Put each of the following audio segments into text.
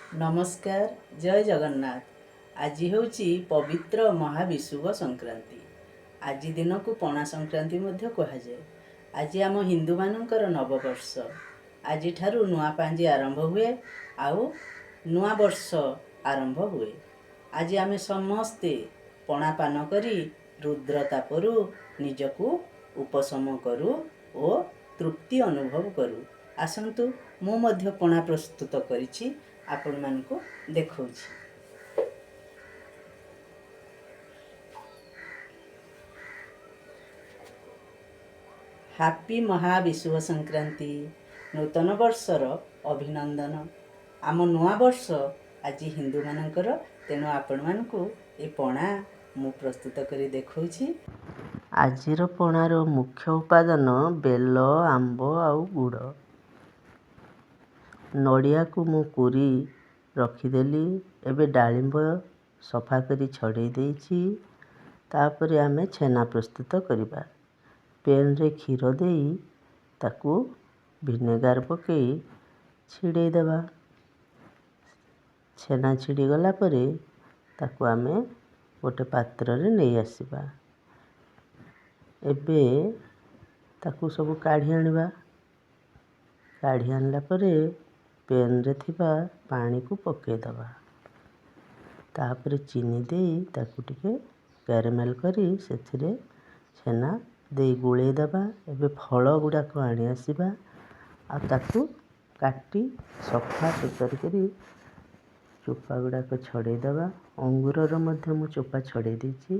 नमस्कार। जय जगन्नाथ। आज होची पवित्र महाविषुव संक्रांति। आज दिन को पणा संक्रांति मध्य कहुए। आज आम हिंदू मानकर नववर्ष। आज ठारू नुआ पांजी आरंभ हुए आउ नुआ वर्ष आरंभ हुए। आज आम समस्ते पणा पान करी रुद्रतापरू निजकू उपशम करू ओ तृप्ति अनुभव करू। आसंतु मु मध्य पणा प्रस्तुत करिछि आपण मानकु देखौछि। हापी महाविषुव संक्रांति। नूतन वर्षर अभिनंदन। आम नुआ वर्ष आज हिंदू मानकर, तेणु आपण मानकु ए पणा मु प्रस्तुत करी देखौछि। आजिर पणार मुख्य उपादान बेल, आंब आउ गुड़। नड़िया को मु कोरी रखिदेली। एबे डालिंब सफा करी छड़े देइछि। तापरे आमे छेना प्रस्तुत करिबा। पेन रे क्षीर देई ताकू विनेगार पकई छिड़े देबा। छेना छिड़ी गला परे ताकू आमे गोटे पात्र रे नहीं आसीबा। एबे ताकू सब काढ़ी आनिबा। काढ़ी आनला परे पेन रे थिबा पानी को पके दबा। तापरे चीनी देई ताकू टिके कैरेमेल करी सेथिरे छेना देई गुळे दबा। एबे फल गुडा को आनी आसीबा आ ताकू काटी सफा सुतर करी चोपा गुडा को छड़े दबा। अंगूर रो मध्य मु चोपा छड़े देछि,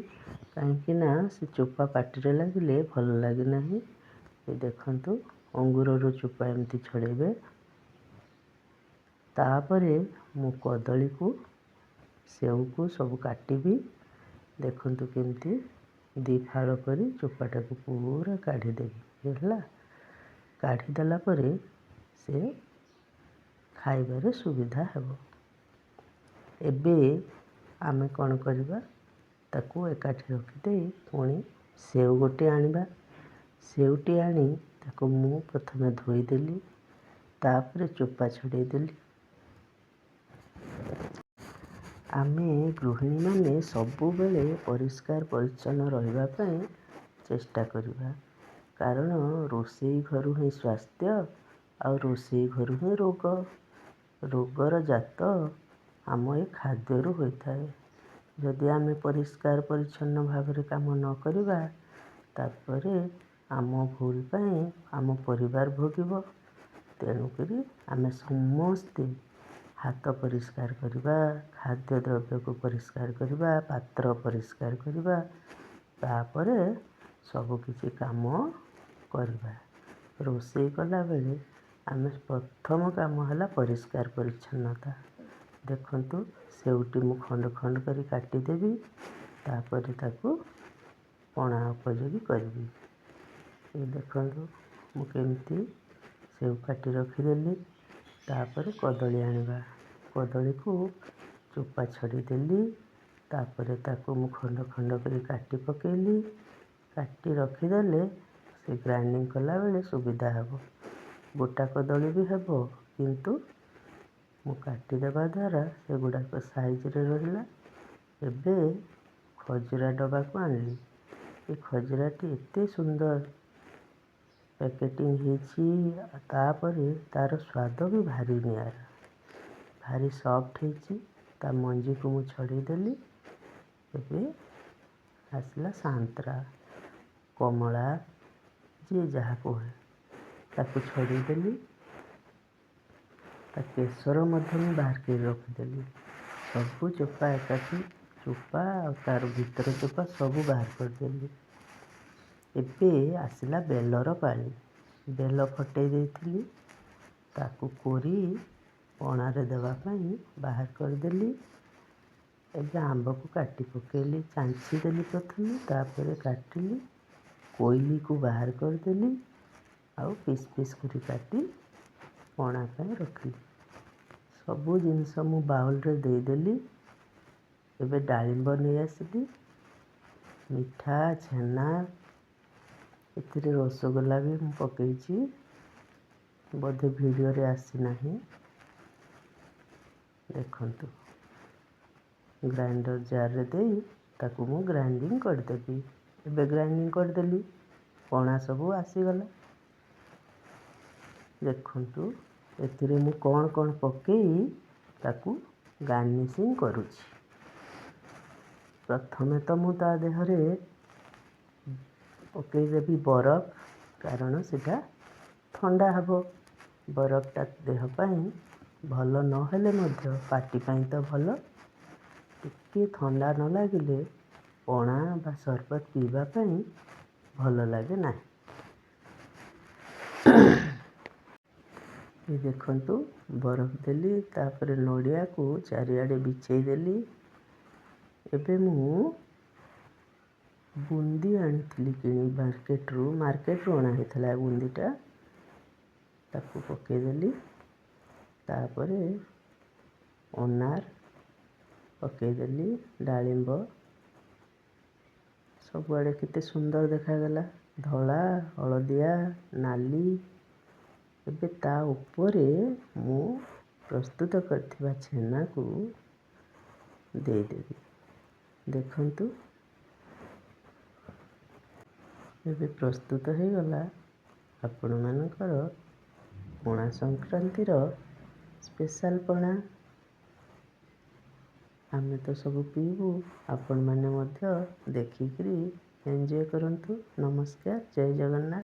काहेकि ना से चोपा पाटी रे लागिले भल लागे नाही। ए देखंतु अंगूर रो चोपा एमती छड़ेबे। तापरे मु कदली को सेव को सब काटिबी। देखंतु केमती दी फाड़ करी चोपाटा को पूरा काढ़ी देबी। ହେଲା काढ़ी देला परे से खाइबारे सुविधा हेबो। एबे आमे कौन करिबा, ताकू एकाठी रखी दे पुणी सेव गोटे आनिबा। सेवटी आनी ताकू मु प्रथमे धोई देली, तापरे चोपा छड़े देली। आमे गृहिणी माने सबु बेले परिष्कार परिच्छन्न रहिबा पई चेष्टा करिबा, कारण रोषेई घरु ही स्वास्थ्य आ रोषेई घरु ही रोग। रोगर जात आम ए खाद्यरु होइथाए। जदि आमे परिष्कार परिच्छन्न भावरे काम न करिबा, तापरे आम भूल पई आम परिवार भोगिब। तेणुकरी आमे समस्ते हाथ परिष्कार करिबा, खाद्य द्रव्य को परिष्कार करिबा, पात्र परिष्कार करिबा, तापरे सबु किछि काम करिबा। रोषेई कला बेले आमे प्रथम काम हला परिष्कार परिच्छन्नता। देखंतु सेवटी मु खंड खंड करी काटी देबी। तापरे ताकू पणा उपयोगी करबी। ये देखंतु मु केमती सेव काटी रखी देली। तापरे कदली आनिबा। कदली को चोपा छड़ी देली। तापरे ताकू मु खंड खंड करी काटी पकेली। काटी रखी देले से ग्राइंडिंग कला बेले सुविधा हेबो। गोटा कदली भी हेबो, किंतु मु काटी देबा द्वारा से गुडाक साइज रे रहिला। एबे खजुरा डबा को आनली। ए खजुराटी एते सुंदर पैकेटिंग हेछि। तापरे तार स्वाद भी भारी नियारा, भारी सॉफ्ट हेछि। ता मंजी को मु छड़ी देली। एबे आसला सांतरा, कमला, जे जहा कहे ताकू छड़ी देली। ता केसर मध्य मु बाहर कर रखिदेली। सबू चोपा एकाठी, चोपा और तार भीतर चोपा सबू बाहर कर देली। एबे आसला बेलर पाली। बेल फटई देइथिली, ताकू कोरी पणा रे देवा पई बाहर कर देली। एबे आंब को काटी पकेली, चांची देली प्रथमे, तापरे काटिली, कोइली को बाहर कर देली आउ पीस पीस करी काटी पणा पई रखली। सबू जिनस मु बाउल रे दे देली। एबे डालिंब नहीं आसिली, मिठा छेना, एथिरे रसगोल्ला भी मु पकेइछि, बोधे वीडियो रे आसी नाही। ଦେଖନ୍ତୁ ଗ୍ରାଇଣ୍ଡର ଜାର୍ରେ ଦେଇ ତାକୁ ମୁଁ ଗ୍ରାଇଣ୍ଡିଙ୍ଗ କରିଦେବି। ଏବେ ଗ୍ରାଇଣ୍ଡିଙ୍ଗ କରିଦେଲି, ପଣା ସବୁ ଆସିଗଲା। ଦେଖନ୍ତୁ ଏଥିରେ ମୁଁ କ'ଣ କ'ଣ ପକେଇ ତାକୁ ଗାର୍ନିସିଂ କରୁଛି। ପ୍ରଥମେ ତ ମୁଁ ତା ଦେହରେ ପକେଇଦେବି ବରଫ, କାରଣ ସେଇଟା ଥଣ୍ଡା ହେବ। ବରଫଟା ଦେହ ପାଇଁ ଭଲ ନହେଲେ ମଧ୍ୟ ପାଟି ପାଇଁ ତ ଭଲ। ଟିକେ ଥଣ୍ଡା ନ ଲାଗିଲେ ପଣା ବା ସରବତ ପିଇବା ପାଇଁ ଭଲ ଲାଗେ ନାହିଁ। ଦେଖନ୍ତୁ ବରଫ ଦେଲି, ତାପରେ ନଡ଼ିଆକୁ ଚାରିଆଡ଼େ ବିଛେଇ ଦେଲି। ଏବେ ମୁଁ ବୁନ୍ଦି ଆଣିଥିଲି କିଣି ମାର୍କେଟରୁ ଅଣା ହେଇଥିଲା ବୁନ୍ଦିଟା, ତାକୁ ପକେଇଦେଲି। ତାପରେ ଅନାର ପକେଇଦେଲି, ଡାଳିମ୍ବ, ସବୁଆଡ଼େ କେତେ ସୁନ୍ଦର ଦେଖାଗଲା, ଧଳା, ହଳଦିଆ, ନାଲି। ଏବେ ତା ଉପରେ ମୁଁ ପ୍ରସ୍ତୁତ କରିଥିବା ଛେନାକୁ ଦେଇଦେବି। ଦେଖନ୍ତୁ ଏବେ ପ୍ରସ୍ତୁତ ହେଇଗଲା ଆପଣମାନଙ୍କର ପଣା ସଂକ୍ରାନ୍ତିର ସ୍ପେଶାଲ ପଣା। ଆମେ ତ ସବୁ ପିଇବୁ, ଆପଣମାନେ ମଧ୍ୟ ଦେଖିକିରି ଏନ୍ଜୟ କରନ୍ତୁ। ନମସ୍କାର, ଜୟ ଜଗନ୍ନାଥ।